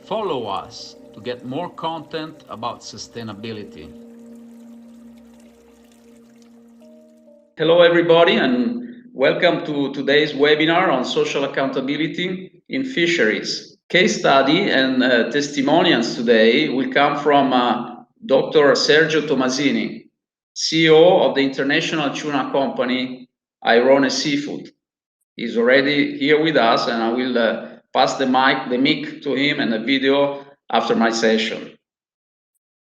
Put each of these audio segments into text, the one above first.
Follow us to get more content about sustainability. Hello, everybody, and welcome to today's webinar on social accountability in fisheries. Case study and testimonials today will come from Dr. Sergio Tomasini, CEO of the international tuna company Airone Seafood. He's already here with us, and I will pass the mic to him and the video after my session.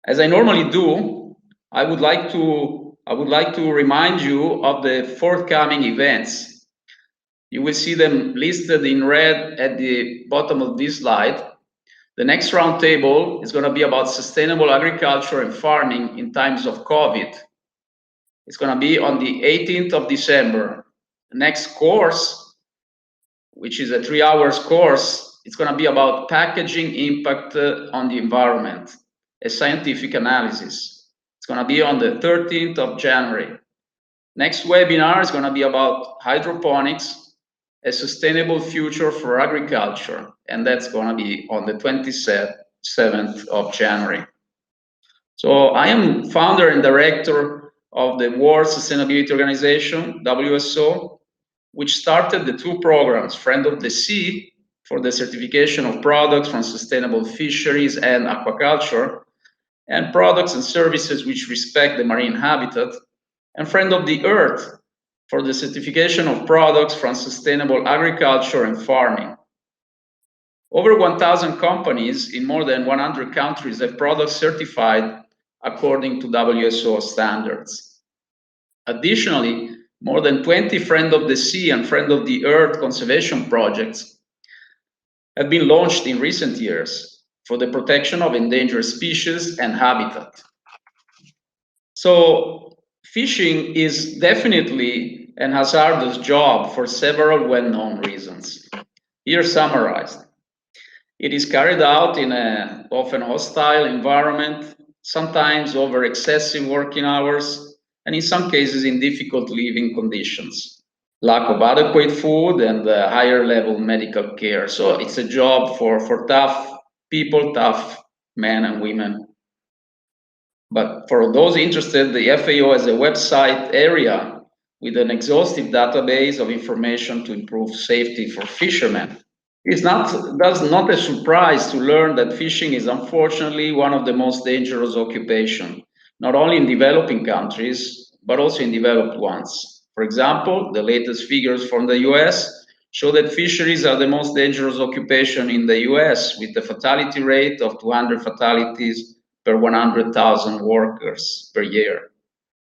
As I normally do, I would like to remind you of the forthcoming events. You will see them listed in red at the bottom of this slide. The next roundtable is going to be about sustainable agriculture and farming in times of COVID. It's going to be on the 18th of December. The next course, which is a 3 hours course, it's going to be about packaging impact on the environment, a scientific analysis. It's going to be on the 13th of January. Next webinar is going to be about hydroponics, a sustainable future for agriculture, and that's going to be on the 27th of January. So I am founder and director of the World Sustainability Organization, WSO, which started the two programs, Friend of the Sea, for the certification of products from sustainable fisheries and aquaculture, and products and services which respect the marine habitat, and Friend of the Earth for the certification of products from sustainable agriculture and farming. Over 1,000 companies in more than 100 countries have products certified according to WSO standards. Additionally, more than 20 Friend of the Sea and Friend of the Earth conservation projects have been launched in recent years for the protection of endangered species and habitat. So fishing is definitely an hazardous job for several well-known reasons. Here summarized. It is carried out in an often hostile environment, sometimes over excessive working hours, and in some cases in difficult living conditions. Lack of adequate food and higher level medical care. So it's a job for tough people, tough men and women. But for those interested, the FAO has a website area with an exhaustive database of information to improve safety for fishermen. It's not a surprise to learn that fishing is unfortunately one of the most dangerous occupations, not only in developing countries, but also in developed ones. For example, the latest figures from the US show that fisheries are the most dangerous occupation in the US, with a fatality rate of 200 fatalities per 100,000 workers per year,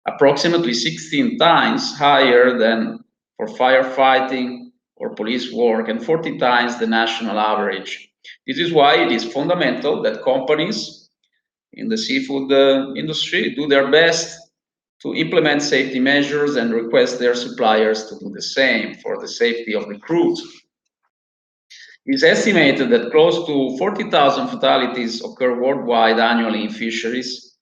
approximately 16 times higher than for firefighting or police work, and 40 times the national average. This is why it is fundamental that companies in the seafood industry do their best to implement safety measures and request their suppliers to do the same for the safety of the crews. It is estimated that close to 40,000 fatalities occur worldwide annually in fisheries.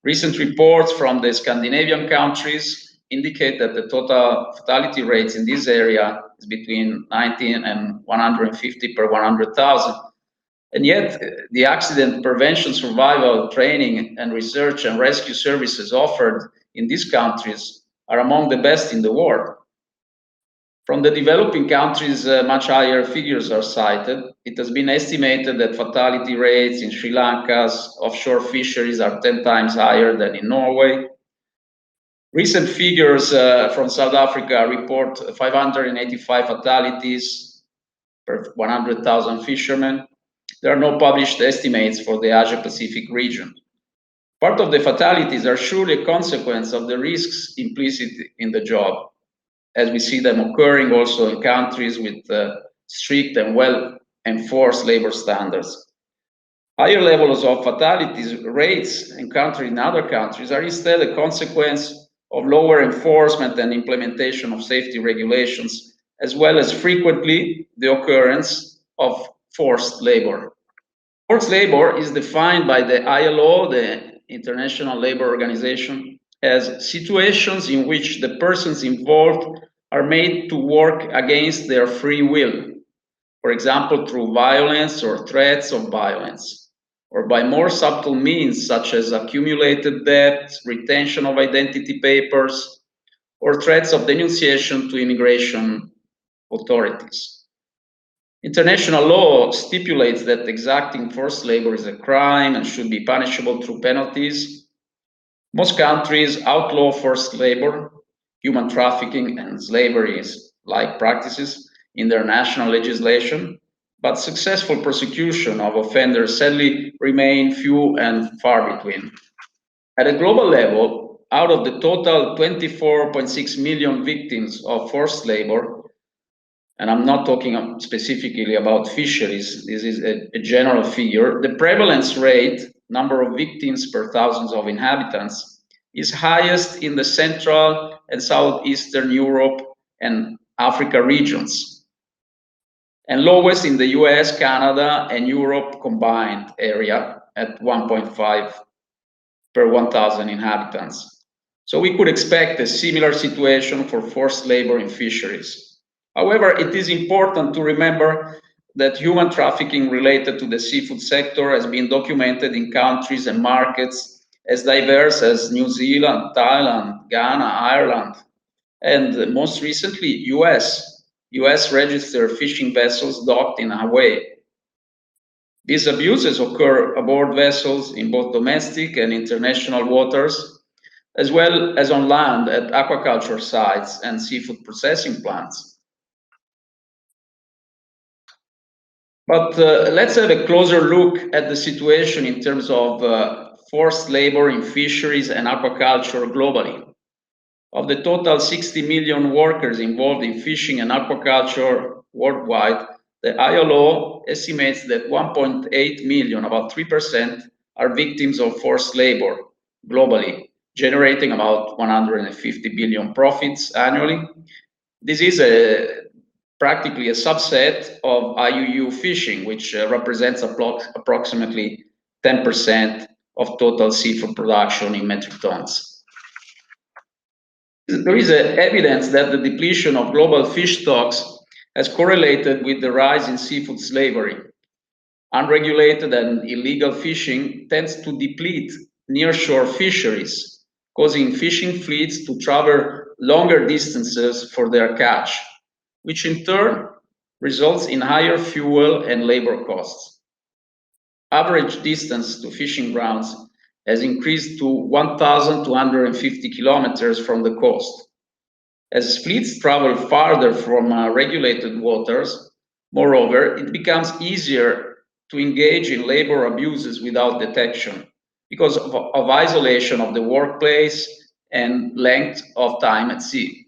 Recent reports from the Scandinavian countries indicate that the total fatality rates in this area is between 19 and 150 per 100,000. And yet, the accident prevention, survival, training, and research and rescue services offered in these countries are among the best in the world. From the developing countries, much higher figures are cited. It has been estimated that fatality rates in Sri Lanka's offshore fisheries are 10 times higher than in Norway. Recent figures from South Africa report 585 fatalities per 100,000 fishermen. There are no published estimates for the Asia-Pacific region. Part of the fatalities are surely a consequence of the risks implicit in the job, as we see them occurring also in countries with strict and well-enforced labor standards. Higher levels of fatalities rates encountered in other countries are instead a consequence of lower enforcement and implementation of safety regulations, as well as frequently the occurrence of forced labor. Forced labor is defined by the ILO, the International Labour Organization, as situations in which the persons involved are made to work against their free will for example, through violence or threats of violence, or by more subtle means such as accumulated debt, retention of identity papers, or threats of denunciation to immigration authorities. International law stipulates that exacting forced labor is a crime and should be punishable through penalties. Most countries outlaw forced labor, human trafficking, and slavery like practices in their national legislation, but successful prosecution of offenders sadly remain few and far between. At a global level, out of the total 24.6 million victims of forced labor, and I'm not talking specifically about fisheries, this is a general figure, the prevalence rate, number of victims per thousands of inhabitants, is highest in the Central and Southeastern Europe and Africa regions, and lowest in the US, Canada, and Europe combined area at 1.5 per 1,000 inhabitants. So we could expect a similar situation for forced labor in fisheries. However, it is important to remember that human trafficking related to the seafood sector has been documented in countries and markets as diverse as New Zealand, Thailand, Ghana, Ireland, and most recently US. US registered fishing vessels docked in Hawaii. These abuses occur aboard vessels in both domestic and international waters, as well as on land at aquaculture sites and seafood processing plants. But let's have a closer look at the situation in terms of forced labor in fisheries and aquaculture globally. Of the total 60 million workers involved in fishing and aquaculture worldwide, the ILO estimates that 1.8 million, about 3%, are victims of forced labor globally, generating about 150 billion profits annually. This is practically a subset of IUU fishing, which represents approximately 10% of total seafood production in metric tons. There is evidence that the depletion of global fish stocks has correlated with the rise in seafood slavery. Unregulated and illegal fishing tends to deplete nearshore fisheries, causing fishing fleets to travel longer distances for their catch, which in turn results in higher fuel and labor costs. Average distance to fishing grounds has increased to 1,250 kilometers from the coast. As fleets travel farther from regulated waters, moreover, it becomes easier to engage in labor abuses without detection because of isolation of the workplace and length of time at sea.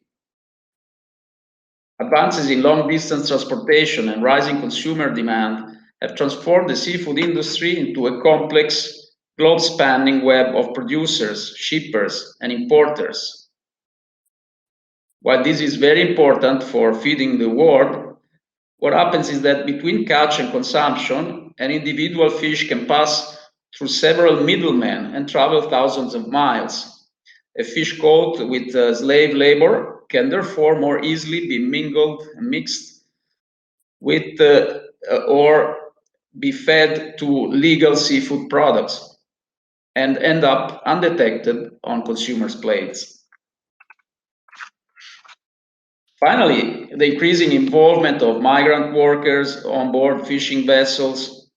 Advances in long-distance transportation and rising consumer demand have transformed the seafood industry into a complex, globe-spanning web of producers, shippers, and importers. While this is very important for feeding the world, what happens is that between catch and consumption, an individual fish can pass through several middlemen and travel thousands of miles. A fish caught with slave labor can therefore more easily be mingled and mixed with or be fed to legal seafood products and end up undetected on consumers' plates. Finally, the increasing involvement of migrant workers on board fishing vessels,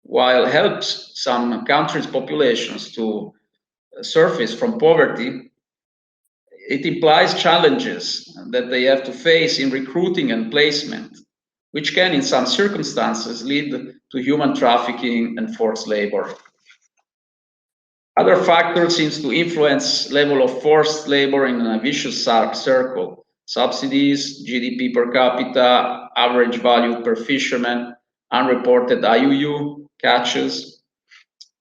while helps some countries' populations to surface from poverty, it implies challenges that they have to face in recruiting and placement, which can, in some circumstances, lead to human trafficking and forced labor. Other factors seem to influence level of forced labor in a vicious circle. Subsidies, GDP per capita, average value per fisherman, unreported IUU catches.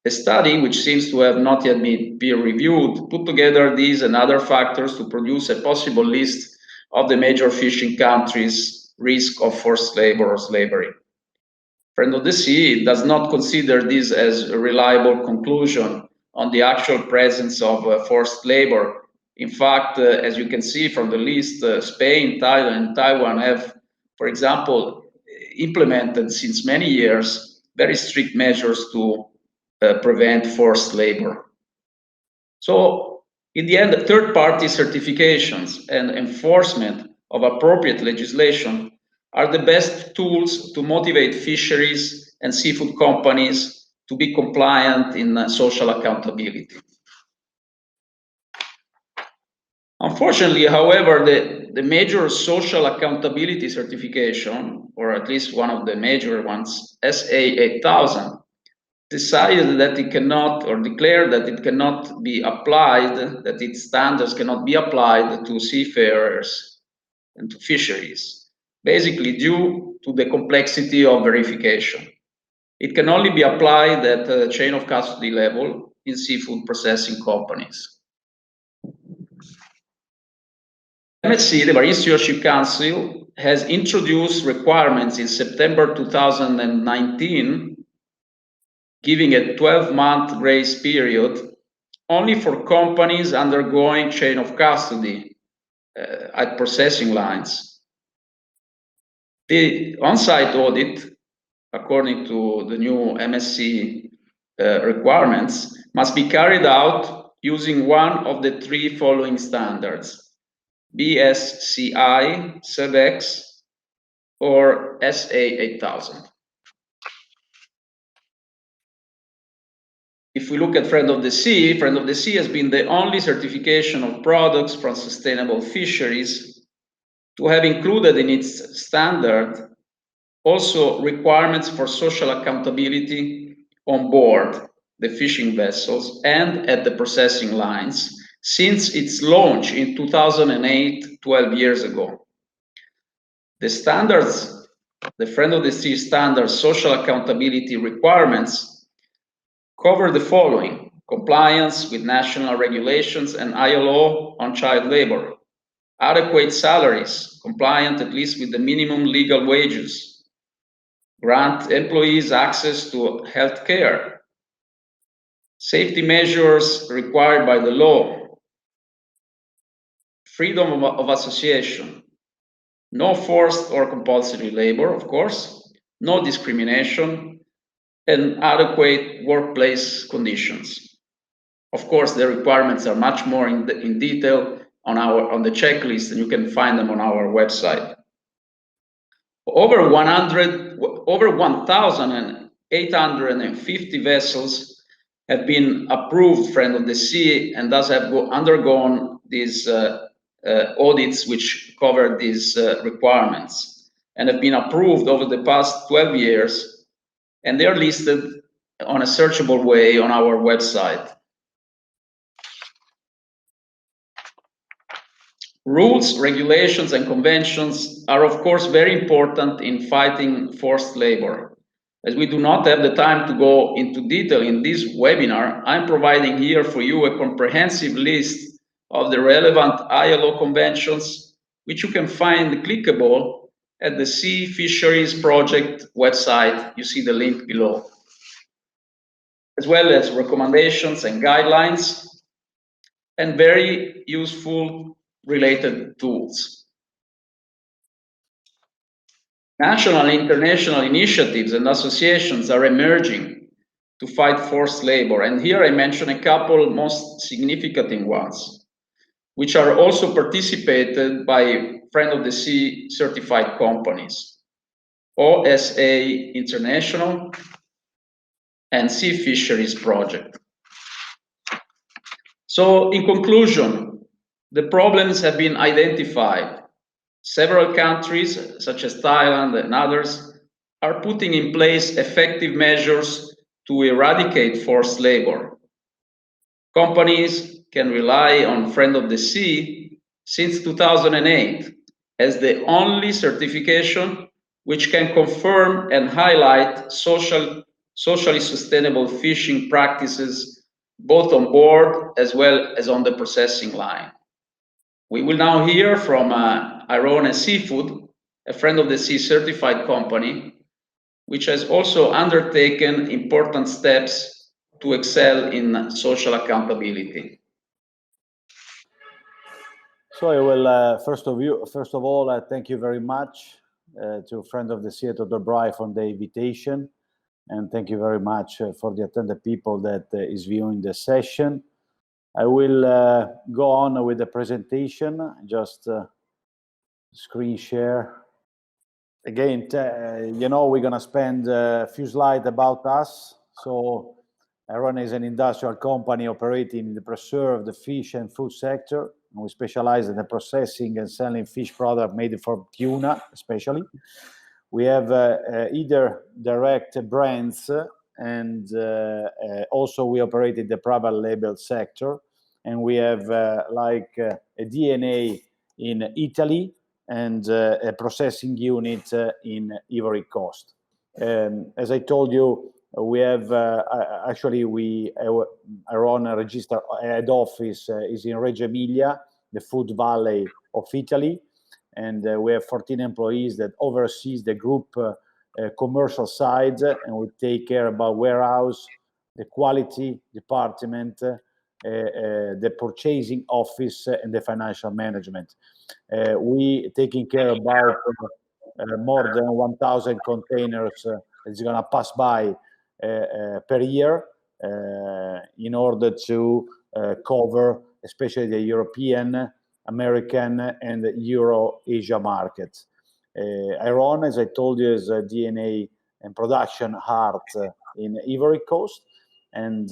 A study, which seems to have not yet been peer-reviewed, put together these and other factors to produce a possible list of the major fishing countries' risk of forced labor or slavery. Friend of the Sea does not consider this as a reliable conclusion on the actual presence of forced labor. In fact, as you can see from the list, Spain, Thailand, and Taiwan have, for example, implemented since many years very strict measures to prevent forced labor. So in the end, third-party certifications and enforcement of appropriate legislation are the best tools to motivate fisheries and seafood companies to be compliant in social accountability. Unfortunately, however, the major social accountability certification, or at least one of the major ones, SA 8000, decided that it cannot, or declared that it cannot be applied, that its standards cannot be applied to seafarers and to fisheries, basically due to the complexity of verification. It can only be applied at the chain of custody level in seafood processing companies. MSC, the Marine Stewardship Council, has introduced requirements in September 2019, giving a 12-month grace period only for companies undergoing chain of custody at processing lines. The on-site audit, according to the new MSC requirements, must be carried out using one of the three following standards: BSCI, SEVEX, or SA 8000. If we look at Friend of the Sea has been the only certification of products from sustainable fisheries to have included in its standard also requirements for social accountability on board the fishing vessels and at the processing lines since its launch in 2008, 12 years ago. The standards, the Friend of the Sea standard social accountability requirements cover the following: compliance with national regulations and ILO on child labor, adequate salaries, compliant at least with the minimum legal wages, grant employees access to health care, safety measures required by the law, freedom of association, no forced or compulsory labor, of course, no discrimination, and adequate workplace conditions. Of course, the requirements are much more in detail on the checklist, and you can find them on our website. Over 1,850 vessels have been approved Friend of the Sea and thus have undergone these audits which cover these requirements and have been approved over the past 12 years, and they are listed on a searchable way on our website. Rules, regulations, and conventions are of course very important in fighting forced labor. As we do not have the time to go into detail in this webinar, I'm providing here for you a comprehensive list of the relevant ILO conventions, which you can find clickable at the Sea Fisheries Project website. You see the link below, as well as recommendations and guidelines and very useful related tools. National and international initiatives and associations are emerging to fight forced labor, and here I mention a couple most significant ones, which are also participated by Friend of the Sea certified companies: OSA International and Sea Fisheries Project. So in conclusion, the problems have been identified. Several countries, such as Thailand and others, are putting in place effective measures to eradicate forced labor. Companies can rely on Friend of the Sea since 2008 as the only certification which can confirm and highlight socially sustainable fishing practices both on board as well as on the processing line. We will now hear from Airone Seafood, a Friend of the Sea certified company, which has also undertaken important steps to excel in social accountability. So I will first of all thank you very much to friend of the sea, Dr. Bry, for the invitation. And thank you very much for the attended people that is viewing the session. I will go on with the presentation, just screen share. Again, we're going to spend a few slides about us. So Airone is an industrial company operating in the preserved fish and food sector. And we specialize in the processing and selling fish products made from tuna, especially. We have either direct brands and also we operate in the private label sector. And we have a DNA in Italy and a processing unit in Ivory Coast. As I told you, we have Airone registered head office is in Reggio Emilia, the food valley of Italy, and we have 14 employees that oversees the group commercial side, and we take care about warehouse, the quality department, the purchasing office, and the financial management. We taking care about more than 1,000 containers that's going to pass by per year in order to cover especially the European, American, and Euro-Asia markets. Airone, as I told you, is a DNA and production heart in Ivory Coast, and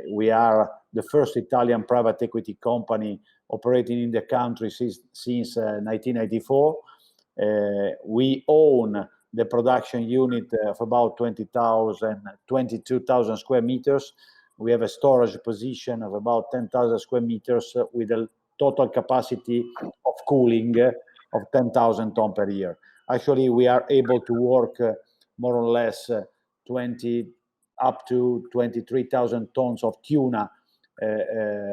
we are the first Italian private equity company operating in the country since 1994. We own the production unit of about 22,000 square meters. We have a storage position of about 10,000 square meters with a total capacity of cooling of 10,000 tons per year. Actually, we are able to work more or less 20 up to 23,000 tons of tuna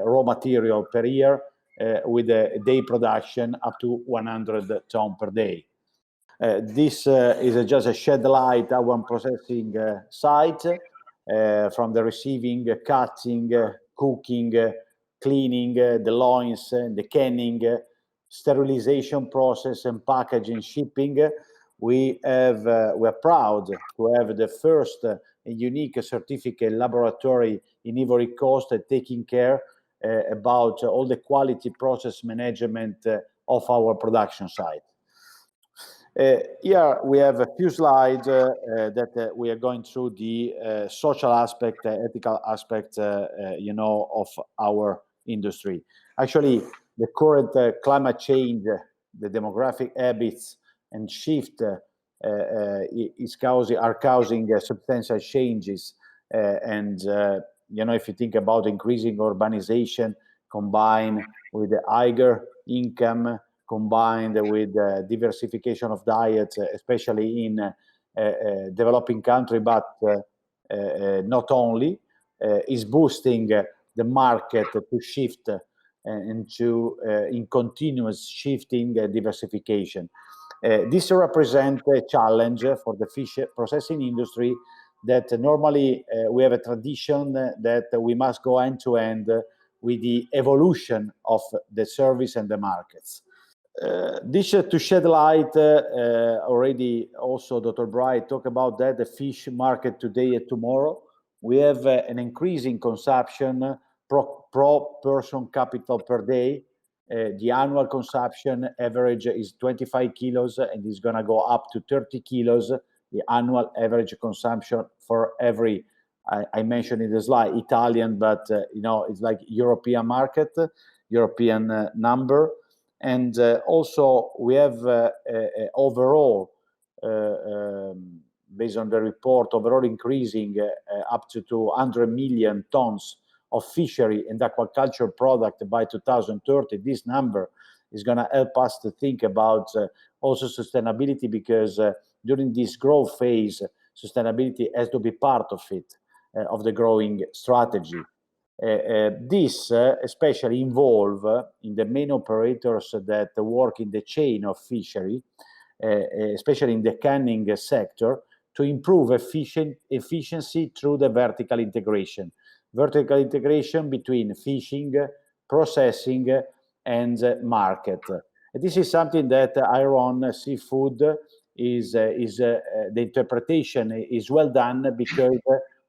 raw material per year with a day production up to 100 tons per day. This is just a shed light our processing site from the receiving, cutting, cooking, cleaning, the loins, the canning, sterilization process, and packaging, shipping. We are proud to have the first unique certificate laboratory in Ivory Coast taking care about all the quality process management of our production site. Here we have a few slides that we are going through the social aspect, ethical aspect, of our industry. Actually, the current climate change, the demographic habits and shift are causing substantial changes. If you think about increasing urbanization combined with the higher income, combined with diversification of diets, especially in developing country, but not only, is boosting the market to shift into in continuous shifting diversification. This represents a challenge for the fish processing industry that normally we have a tradition that we must go end to end with the evolution of the service and the markets. This to shed light, already also Dr. Bright talked about that, the fish market today and tomorrow. We have an increasing consumption pro person capital per day. The annual consumption average is 25 kilos and is going to go up to 30 kilos. The annual average consumption for every, I mentioned in the slide, Italian, but it's like European market, European number. And also we have overall, based on the report, overall increasing up to 200 million tons of fishery and aquaculture product by 2030. This number is going to help us to think about also sustainability, because during this growth phase, sustainability has to be part of it, of the growing strategy. This especially involve in the main operators that work in the chain of fishery, especially in the canning sector, to improve efficiency through the vertical integration between fishing, processing, and market. This is something that Airone Seafood the interpretation is well done because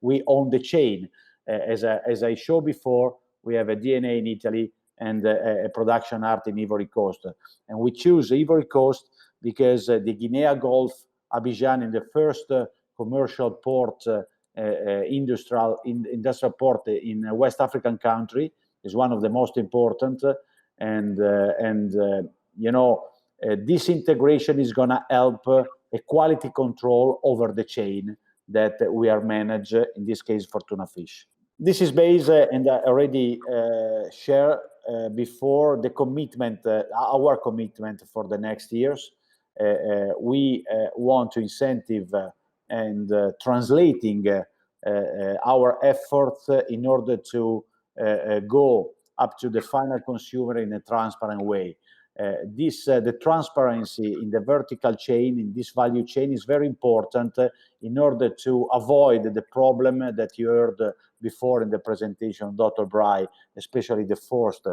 we own the chain. As I showed before, we have a DNA in Italy and a production art in Ivory Coast. And we choose Ivory Coast because the Guinea Gulf, Abidjan, in the first commercial port, industrial port in a West African country, is one of the most important. This integration is going to help a quality control over the chain that we are managed, in this case for tuna fish. This is based, and I already shared before, the commitment, our commitment for the next years. We want to incentive and translating our efforts in order to go up to the final consumer in a transparent way. The transparency in the vertical chain, in this value chain, is very important in order to avoid the problem that you heard before in the presentation of Dr. Bry, especially the first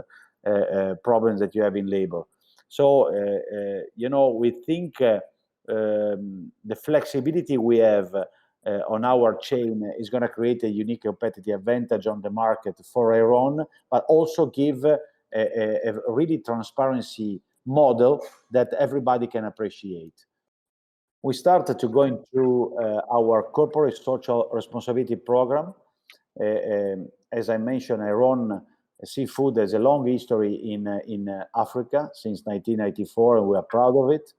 problems that you have in labor. So, we think the flexibility we have on our chain is going to create a unique competitive advantage on the market for Airone, but also give a really transparency model that everybody can appreciate. We started to go through our corporate social responsibility program. As I mentioned, Airone Seafood has a long history in Africa since 1994, and we are proud of it.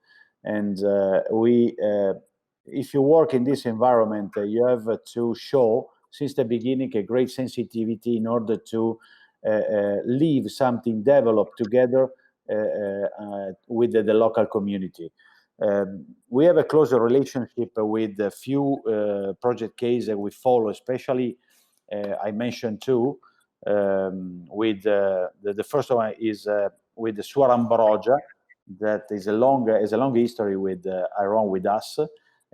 And if you work in this environment, you have to show since the beginning a great sensitivity in order to leave something developed together with the local community. We have a closer relationship with a few project cases that we follow, especially I mentioned two. With the first one is with the Suaram Baroja, that is a long history with Airone with us.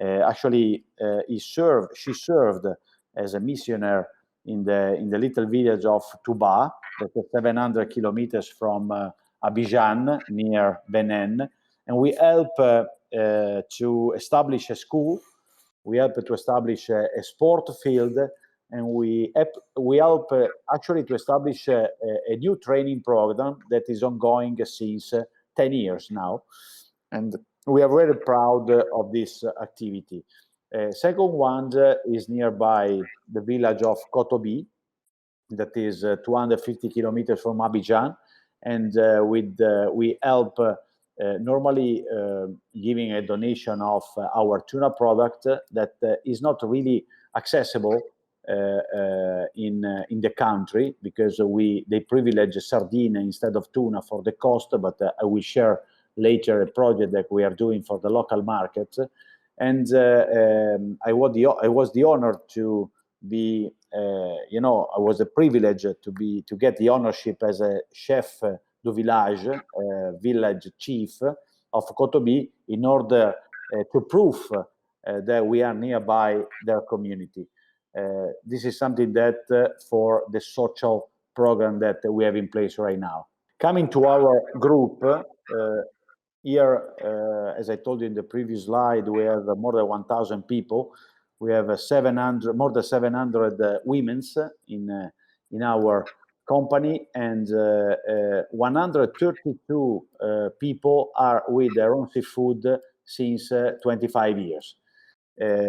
Actually, she served as a missionary in the little village of Touba, that is 700 kilometers from Abidjan, near Benin, and we help to establish a school. We help to establish a sport field, and we help actually to establish a new training program that is ongoing since 10 years now. And we are very proud of this activity. Second one is nearby the village of Kotobi, that is 250 kilometers from Abidjan. And we help normally giving a donation of our tuna product that is not really accessible in the country, because they privilege sardine instead of tuna for the cost, but I will share later a project that we are doing for the local market. And I was the honor to be, I was a privilege to get the ownership as a chef du village, village chief of Kotobi, in order to prove that we are nearby their community. This is something that for the social program that we have in place right now. Coming to our group, here, as I told you in the previous slide, we have more than 1,000 people. We have more than 700 women in our company, and 132 people are with Airone Seafood since 25 years.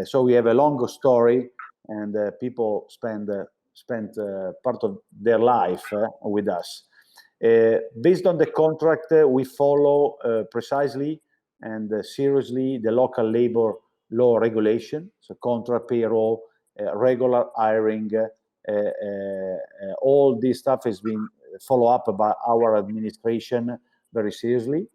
So we have a long story, and people spent part of their life with us. Based on the contract, we follow precisely and seriously the local labor law regulation, so contract, payroll, regular hiring, all this stuff has been followed up by our administration very seriously.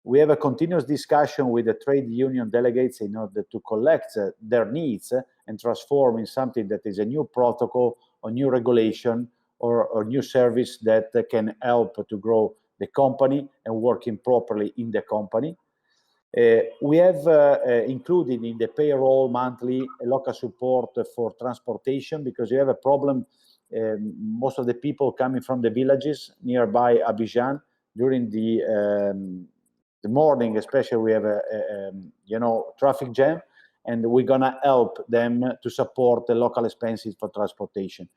We have a continuous discussion with the trade union delegates in order to collect their needs and transform in something that is a new protocol or new regulation or new service that can help to grow the company and working properly in the company. We have included in the payroll monthly a local support for transportation, because you have a problem. Most of the people coming from the villages nearby Abidjan during the the morning, especially, we have a traffic jam, and we're gonna help them to support the local expenses for transportation.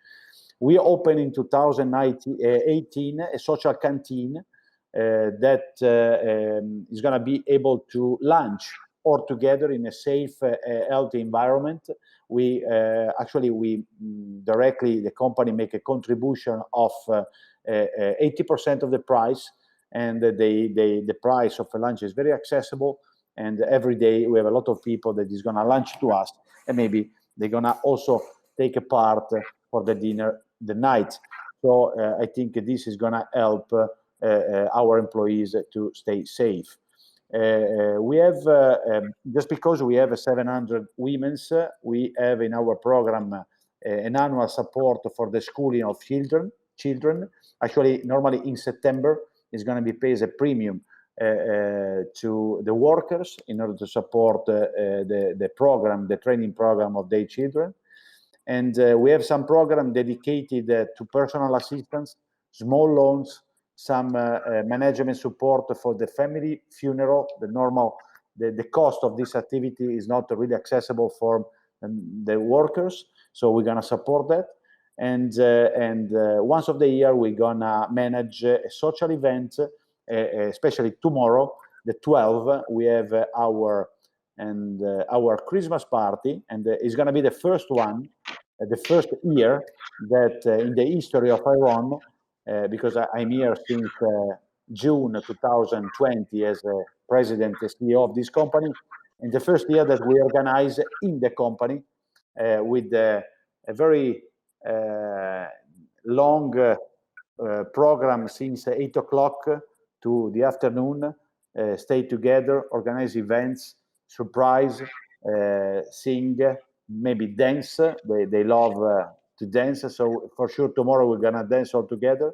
We opened in 2018 a social canteen that is going to be able to lunch all together in a safe, healthy environment. We directly, the company make a contribution of 80% of the price, and the price of a lunch is very accessible. And every day we have a lot of people that is going to lunch to us, and maybe they're going to also take a part for the dinner the night. So I think this is going to help our employees to stay safe. We have, just because we have 700 women's, we have in our program an annual support for the schooling of children. Actually, normally in September, is going to be paid a premium to the workers in order to support the program, the training program of their children. And we have some program dedicated to personal assistance, small loans, some management support for the family funeral. The cost of this activity is not really accessible for the workers, so we're gonna support that. And once of the year, we're gonna manage a social event, especially tomorrow, the 12th, we have our Christmas party, and it's gonna be the first one, the first year that in the history of Airone, because I'm here since June 2020 as a president and CEO of this company, and the first year that we organize in the company with a very long program since 8 o'clock to the afternoon, stay together, organize events, surprise, sing, maybe dance. They love to dance, so for sure tomorrow we're gonna dance all together,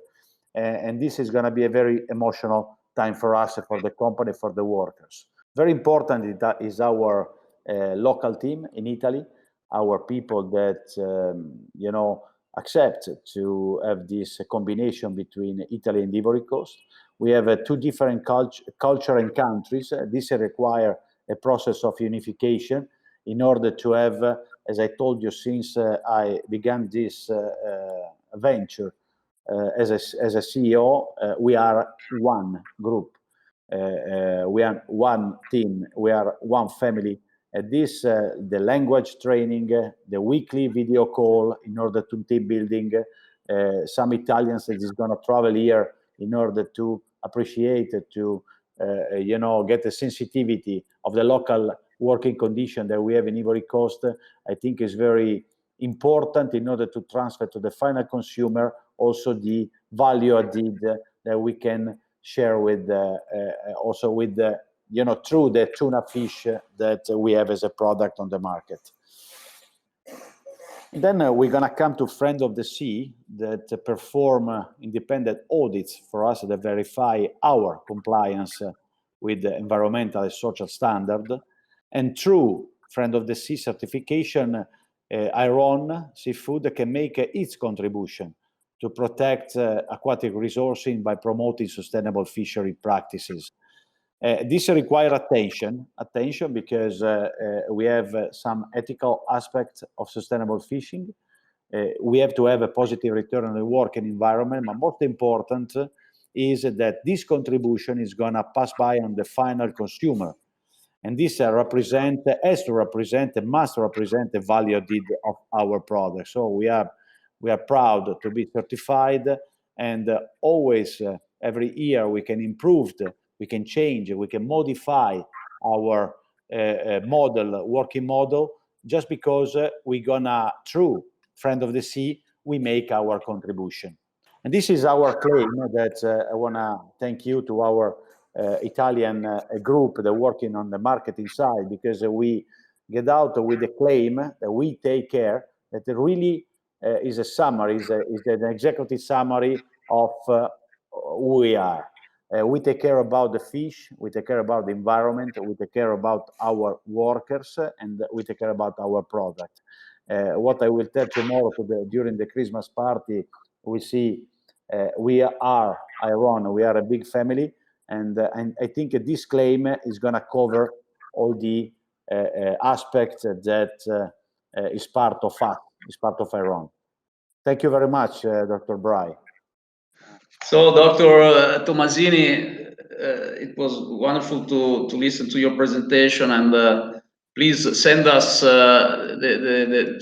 and this is gonna be a very emotional time for us, for the company, for the workers. Very important is our local team in Italy, our people that accept to have this combination between Italy and Ivory Coast. We have two different culture and countries. This require a process of unification in order to have, as I told you, since I began this venture as a CEO, we are one group. We are one team. We are one family. The language training, the weekly video call in order to team building, some Italians that is going to travel here in order to appreciate, to get the sensitivity of the local working condition that we have in Ivory Coast. I think is very important in order to transfer to the final consumer also the value added that we can share with also with the through the tuna fish that we have as a product on the market. Then we're going to come to Friend of the Sea that perform independent audits for us that verify our compliance with the environmental and social standard. And through Friend of the Sea certification, Airone Seafood can make its contribution to protect aquatic resourcing by promoting sustainable fishery practices. This requires attention because we have some ethical aspects of sustainable fishing. We have to have a positive return on the working environment, but most important is that this contribution is going to pass by on the final consumer. And this has to represent, and must represent the value added of our product. So we are proud to be certified, and always, every year, we can improve, we can change, we can modify our working model, just because we're gonna, through Friend of the Sea, we make our contribution. And this is our claim that I wanna thank you to our Italian group that working on the marketing side, because we get out with the claim that we take care, that really is a summary, is an executive summary of who we are. We take care about the fish, we take care about the environment, we take care about our workers, and we take care about our product. What I will tell tomorrow during the Christmas party, we see we are Airone, we are a big family, And I think this claim is going to cover all the aspects that is part of us, is part of Airone. Thank you very much, Dr. Bry. So, Dr. Tomasini, it was wonderful to listen to your presentation, and please send us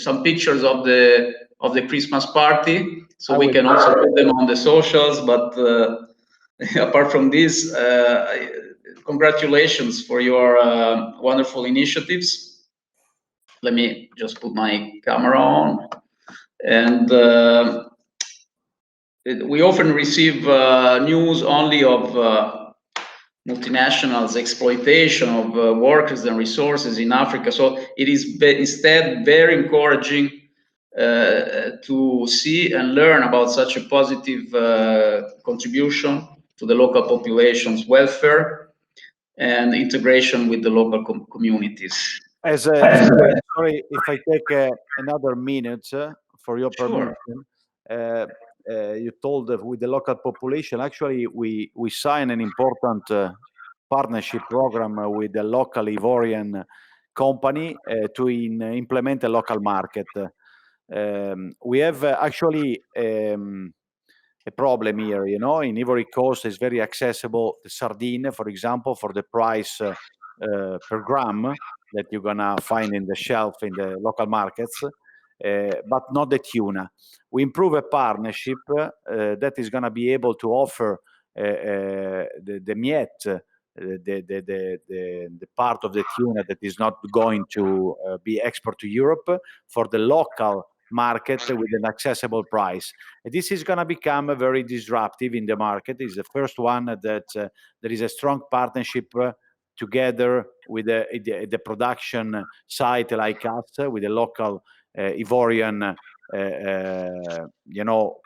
some pictures of the Christmas party, so we can also put them on the socials. But apart from this, congratulations for your wonderful initiatives. Let me just put my camera on, and we often receive news only of multinationals' exploitation of workers and resources in Africa. So it is instead very encouraging to see and learn about such a positive contribution to the local population's welfare and integration with the local communities. Sorry, if I take another minute for your permission. Sure. You told with the local population, actually, we signed an important partnership program with the local Ivorian company to implement a local market. We have actually a problem here, in Ivory Coast is very accessible. The sardine, for example, for the price per gram that you're gonna find in the shelf in the local markets, but not the tuna. We improve a partnership that is gonna be able to offer the miette, the part of the tuna that is not going to be export to Europe for the local market with an accessible price. This is going to become very disruptive in the market. It's the first one that there is a strong partnership together with the production site like us, with the local Ivorian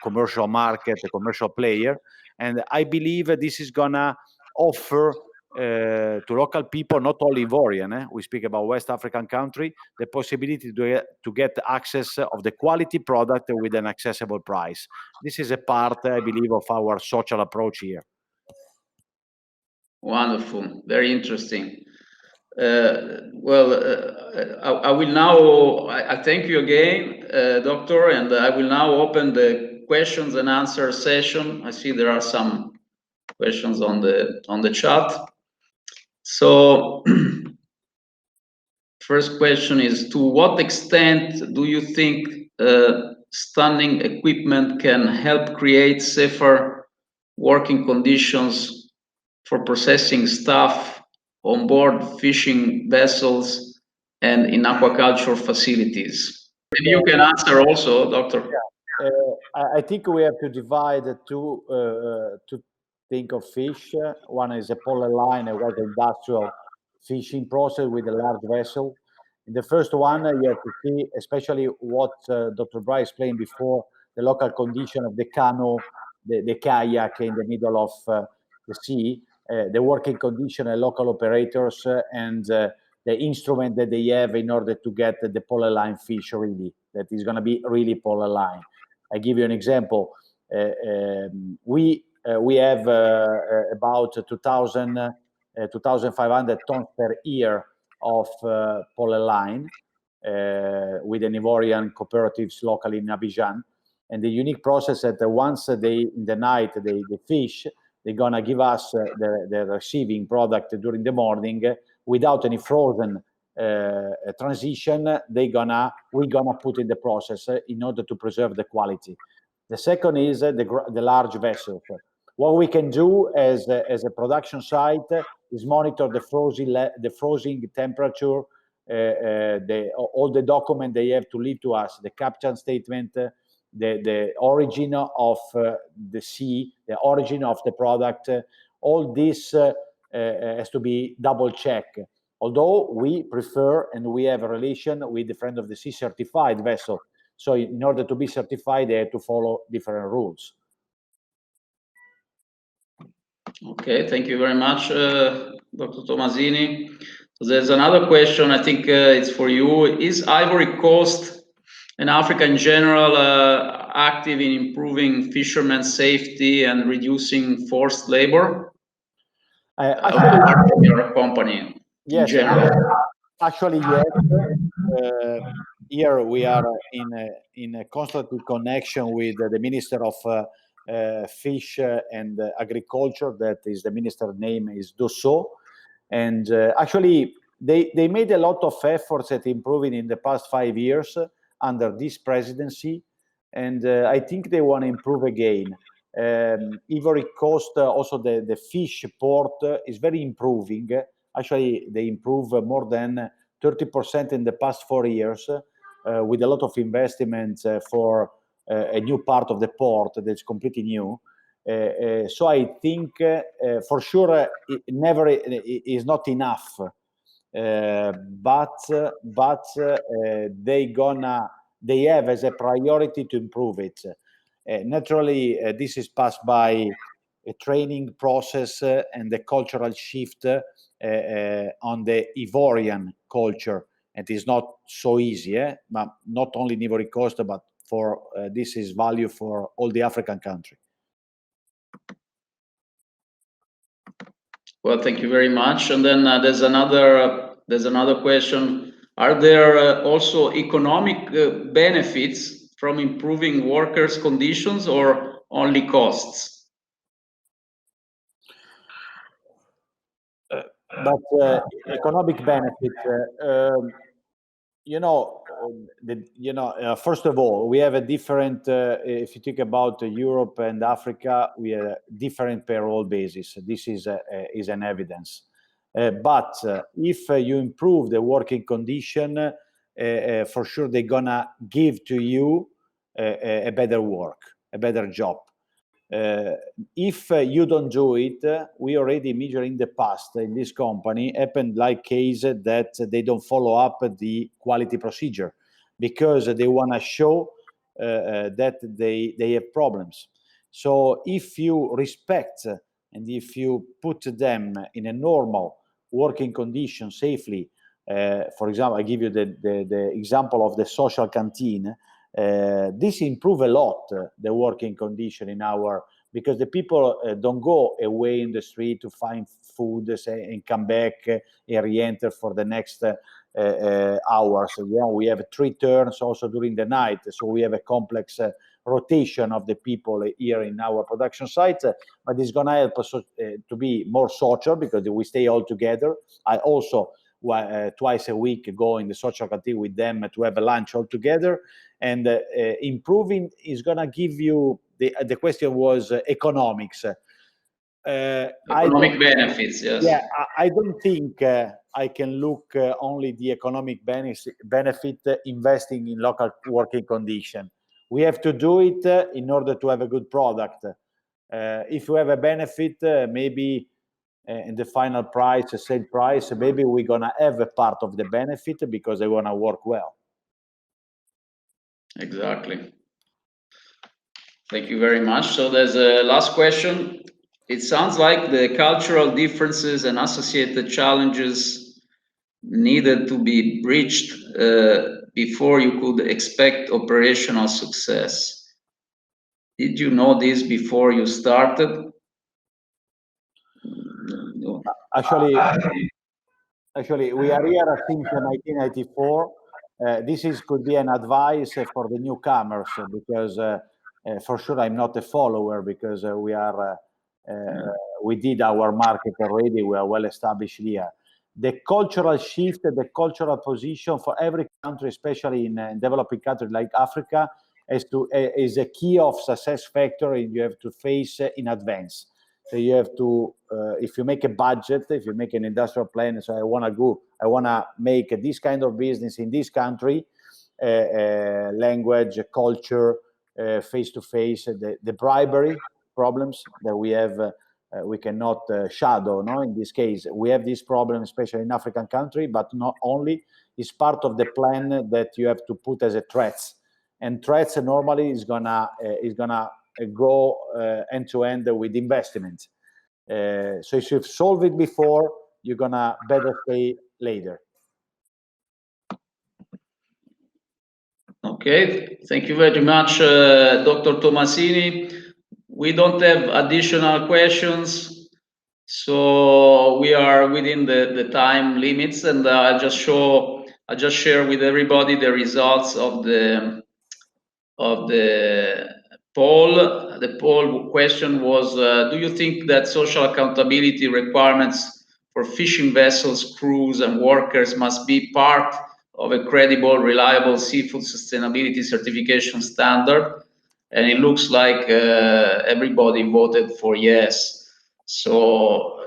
commercial market, a commercial player. And I believe this is going to offer to local people, not only Ivorian, we speak about West African country, the possibility to get access of the quality product with an accessible price. This is a part, I believe, of our social approach here. Wonderful, very interesting. I will now, I thank you again, Doctor, and I will now open the questions and answer session. I see there are some questions on the chat. So, first question is, to what extent do you think stunning equipment can help create safer working conditions for processing staff on board fishing vessels and in aquaculture facilities? Maybe you can answer also, Doctor. Yeah. I think we have to divide to think of fish. One is a polyline, and one industrial fishing process with a large vessel. In the first one, you have to see, especially what Dr. Bry explained before, the local condition of the canoe, the kayak in the middle of the sea, the working condition of local operators, and the instrument that they have in order to get the polyline fish really, that is going to be really polyline. I give you an example. We have about 2,500 tons per year of polyline with an Ivorian cooperatives locally in Abidjan. And the unique process that once in the night they fish, they're gonna give us the receiving product during the morning without any frozen transition. We're gonna put in the process in order to preserve the quality. The second is the large vessels. What we can do as a production site is monitor the frozen temperature, all the document they have to leave to us, the captain statement, the origin of the sea, the origin of the product. All this has to be double checked. Although we prefer and we have a relation with the Friend of the Sea certified vessel. So in order to be certified, they have to follow different rules. Okay, thank you very much, Dr. Tomasini. So there's another question, I think it's for you. Is Ivory Coast and Africa in general active in improving fishermen's safety and reducing forced labor? apart from your company in Yes, general? actually, yes. Here we are in a constant connection with the Minister of Fish and Agriculture. That is, the minister name is Dosso. And actually, they made a lot of efforts at improving in the past 5 years under this presidency. And I think they want to improve again. Ivory Coast, also the fish port is very improving. Actually, they improve more than 30% in the past 4 years with a lot of investments for a new part of the port that's completely new. So I think for sure it never is not enough, but they have as a priority to improve it. Naturally, this is passed by a training process and the cultural shift on the Ivorian culture. It is not so easy, but not only in Ivory Coast, but for this is value for all the African countries. Well, thank you very much. And then there's another question. Are there also economic benefits from improving workers' conditions or only costs? But economic benefits, first of all, we have a different, if you think about Europe and Africa, we have a different payroll basis. This is an evidence. But if you improve the working condition, for sure they're gonna give to you a better work, a better job. If you don't do it, we already measured in the past in this company happened like case that they don't follow up the quality procedure because they want to show that they have problems. So if you respect and if you put them in a normal working condition safely, for example, I give you the example of the social canteen. This improve a lot the working condition in our, because the people don't go away in the street to find food and come back and re-enter for the next hours. We have 3 turns also during the night, so we have a complex rotation of the people here in our production sites, but it's going to help us to be more social because we stay all together. I also twice a week go in the social canteen with them to have a lunch all together, and improving is going to give you the question was economics. Economic benefits, yes. Yeah, I don't think I can look only the economic benefit investing in local working condition. We have to do it in order to have a good product. If you have a benefit, maybe in the final price, sale price, maybe we're gonna have a part of the benefit because they wanna work well. Exactly. Thank you very much. So there's a last question. It sounds like the cultural differences and associated challenges needed to be bridged before you could expect operational success. Did you know this before you started? No. Actually, we are here since 1994. Could be an advice for the newcomers because for sure I'm not a follower because we did our market already. We are well established here. The cultural shift, the cultural position for every country, especially in developing countries like Africa, is a key of success factor, and you have to face in advance. So you have to, if you make a budget, if you make an industrial plan, so I want to make this kind of business in this country, language, culture, face-to-face, the bribery problems that we have, we cannot shadow, no? In this case, we have this problem, especially in African country, but not only, it's part of the plan that you have to put as a threats. And threats normally is gonna go end to end with investment. So if you've solved it before, you're gonna better stay later. Okay, thank you very much, Dr. Tomasini. We don't have additional questions. So we are within the time limits, and I just share with everybody the results of the poll. The poll question was, do you think that social accountability requirements for fishing vessels, crews, and workers must be part of a credible, reliable seafood sustainability certification standard? And it looks like everybody voted for yes. So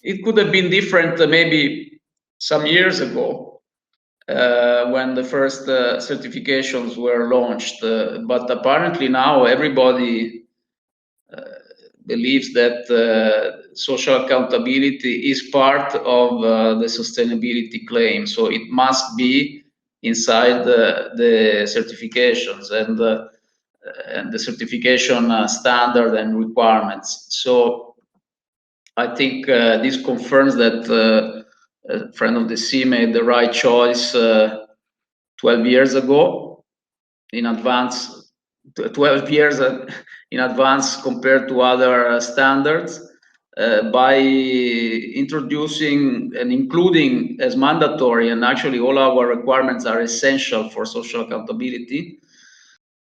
it could have been different maybe some years ago, when the first certifications were launched. But apparently now everybody believes that social accountability is part of the sustainability claim. So it must be inside the certifications and the certification standard and requirements. So I think this confirms that Friend of the Sea made the right choice 12 years ago, in advance, 12 years in advance compared to other standards, by introducing and including as mandatory, and actually all our requirements are essential for social accountability,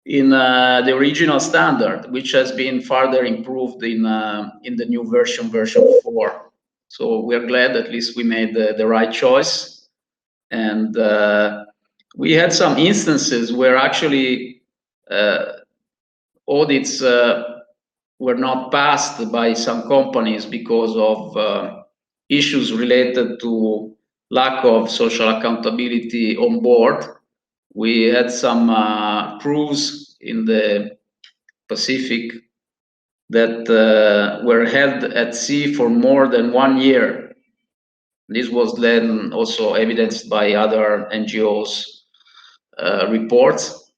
in the original standard, which has been further improved in the new version 4. So we are glad at least we made the right choice. And we had some instances where actually audits were not passed by some companies because of issues related to lack of social accountability on board. We had some crews in the Pacific that were held at sea for more than 1 year. This was then also evidenced by other NGOs reports.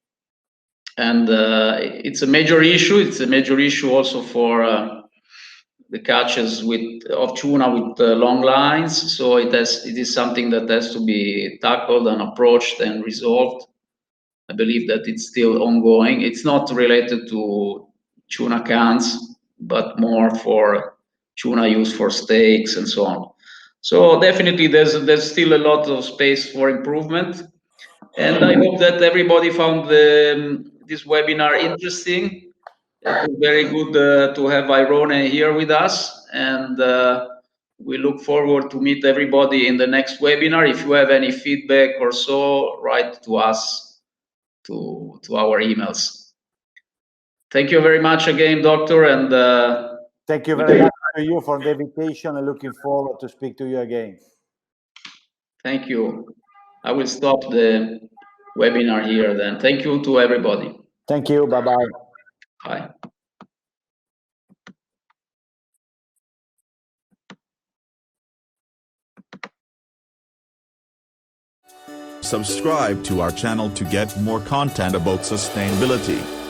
And it's a major issue. It's a major issue also for the catches of tuna with long lines. So it is something that has to be tackled and approached and resolved. I believe that it's still ongoing. It's not related to tuna cans, but more for tuna used for steaks and so on. So definitely there's still a lot of space for improvement. And I hope that everybody found this webinar interesting. It was very good to have Airone here with us, and we look forward to meet everybody in the next webinar. If you have any feedback or so, write to us to our emails. Thank you very much again, Doctor, and thank you very much to you for the invitation, and looking forward to speak to you again. Thank you. I will stop the webinar here then. Thank you to everybody. Thank you. Bye-bye. Bye. Subscribe to our channel to get more content about sustainability.